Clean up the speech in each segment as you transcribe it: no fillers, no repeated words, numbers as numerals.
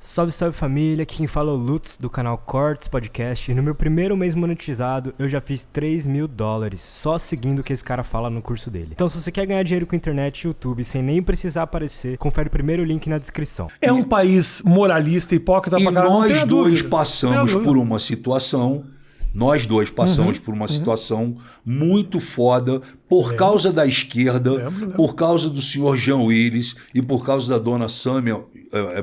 Salve, salve família, aqui quem fala é o Lutz do canal Cortes Podcast e no meu primeiro mês monetizado eu já fiz $3.000 só seguindo o que esse cara fala no curso dele. Então se você quer ganhar dinheiro com internet e YouTube sem nem precisar aparecer, confere o primeiro link na descrição. É um país moralista, hipócrita, e nós dois dúvida. passamos por uma situação... Nós dois passamos por uma situação muito foda por causa da esquerda, por causa do senhor Jean Willis e por causa da dona Sâmia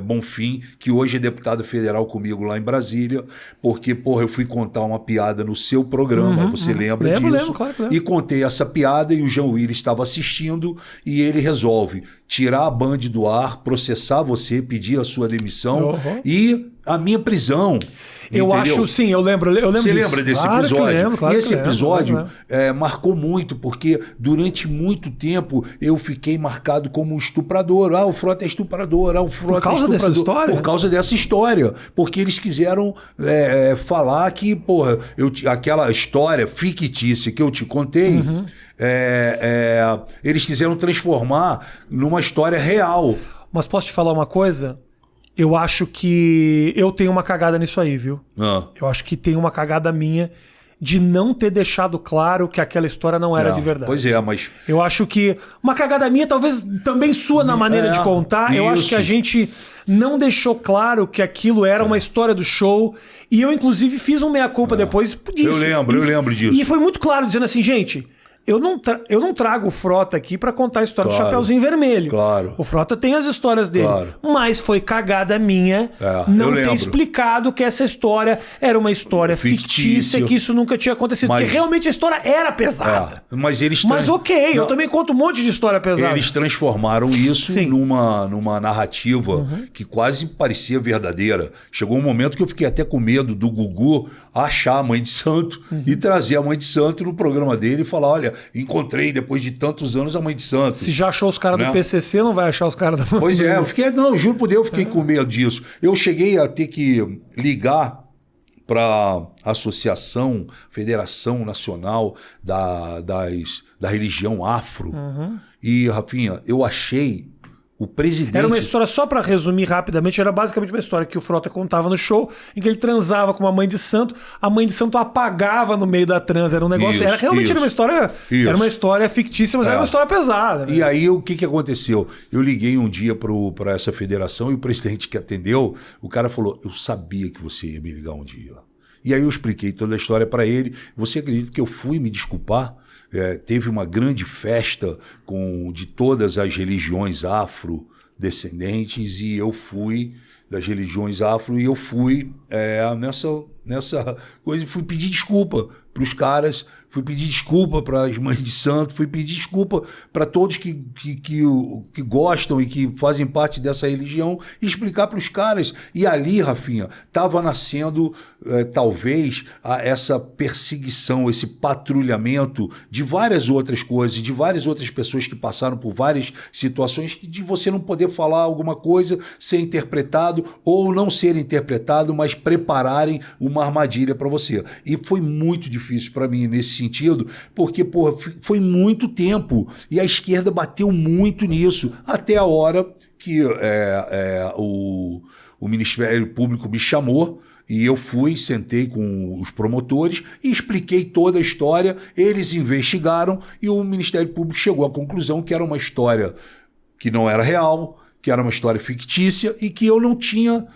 Bonfim, que hoje é deputada federal comigo lá em Brasília, porque, porra, eu fui contar uma piada no seu programa, você lembra disso? Lembro, claro. E contei essa piada e o Jean Willis estava assistindo e ele resolve tirar a Band do ar, processar você, pedir a sua demissão e a minha prisão. Eu entendeu? acho, sim, eu lembro Você disso. lembra desse Claro episódio? que lembro, claro e esse que lembro, episódio claro. Marcou muito, porque durante muito tempo eu fiquei marcado como um estuprador. Ah, o Frota é estuprador. Ah, o Frota é estuprador. Dessa história? Por causa dessa história. Porque eles quiseram falar que, porra, aquela história fictícia que eu te contei, eles quiseram transformar numa história real. Mas posso te falar uma coisa? Eu acho que eu tenho uma cagada nisso aí, viu? Eu acho que tem uma cagada minha de não ter deixado claro que aquela história não era de verdade. Pois é, mas... Eu acho que... Uma cagada minha, talvez também sua na maneira de contar. Eu acho que a gente não deixou claro que aquilo era uma história do show. E eu, inclusive, fiz um meia-culpa depois disso. Eu lembro disso. E foi muito claro, dizendo assim, gente... Eu não trago o Frota aqui pra contar a história do Chapeuzinho Vermelho. Claro. O Frota tem as histórias dele. Claro. Mas foi cagada minha não ter explicado que essa história era uma história fictícia, que isso nunca tinha acontecido. Porque realmente a história era pesada. Mas eles... Mas eu também conto um monte de história pesada. Eles transformaram isso numa narrativa que quase parecia verdadeira. Chegou um momento que eu fiquei até com medo do Gugu achar a Mãe de Santo e trazer a Mãe de Santo no programa dele e falar, olha, encontrei depois de tantos anos a Mãe de Santo. Se já achou os caras do PCC, não vai achar os caras da Mãe. Pois é, juro por Deus, eu fiquei com medo disso. Eu cheguei a ter que ligar para a Associação, Federação Nacional da Religião Afro. E, Rafinha, eu achei o presidente... Era uma história, só para resumir rapidamente, era basicamente uma história que o Frota contava no show, em que ele transava com uma mãe de santo, a mãe de santo apagava no meio da transa, era um negócio... era realmente uma história... Era uma história fictícia, mas era uma história pesada. Né? E aí, o que aconteceu? Eu liguei um dia para essa federação e o presidente que atendeu, o cara falou, eu sabia que você ia me ligar um dia. E aí eu expliquei toda a história para ele. Você acredita que eu fui me desculpar? Teve uma grande festa de todas as religiões afrodescendentes e eu fui das religiões afro e eu fui nessa coisa e fui pedir desculpa para os caras, fui pedir desculpa para as mães de santo, fui pedir desculpa para todos que gostam e que fazem parte dessa religião e explicar para os caras. E ali, Rafinha, estava nascendo talvez essa perseguição, esse patrulhamento de várias outras coisas, de várias outras pessoas que passaram por várias situações de você não poder falar alguma coisa, ser interpretado ou não ser interpretado, mas prepararem uma armadilha para você. E foi muito difícil para mim nesse sentido, porque, porra, foi muito tempo e a esquerda bateu muito nisso, até a hora que o Ministério Público me chamou e eu sentei com os promotores e expliquei toda a história, eles investigaram e o Ministério Público chegou à conclusão que era uma história que não era real, que era uma história fictícia e que eu não tinha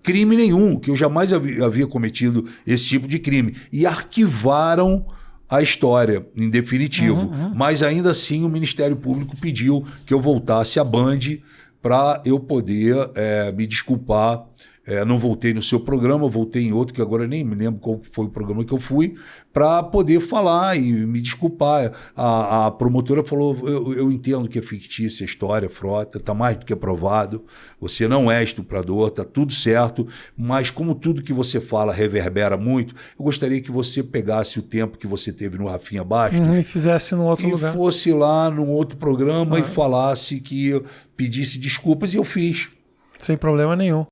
crime nenhum, que eu jamais havia cometido esse tipo de crime. E arquivaram a história, em definitivo. Mas ainda assim o Ministério Público pediu que eu voltasse à Band para eu poder me desculpar. Não voltei no seu programa, voltei em outro, que agora eu nem me lembro qual foi o programa que eu fui, para poder falar e me desculpar. A promotora falou, eu entendo que é fictícia a história, Frota, está mais do que provado, você não é estuprador, está tudo certo, mas como tudo que você fala reverbera muito, eu gostaria que você pegasse o tempo que você teve no Rafinha Bastos e fizesse num outro lugar. E fosse lá num outro programa e falasse que pedisse desculpas, e eu fiz. Sem problema nenhum.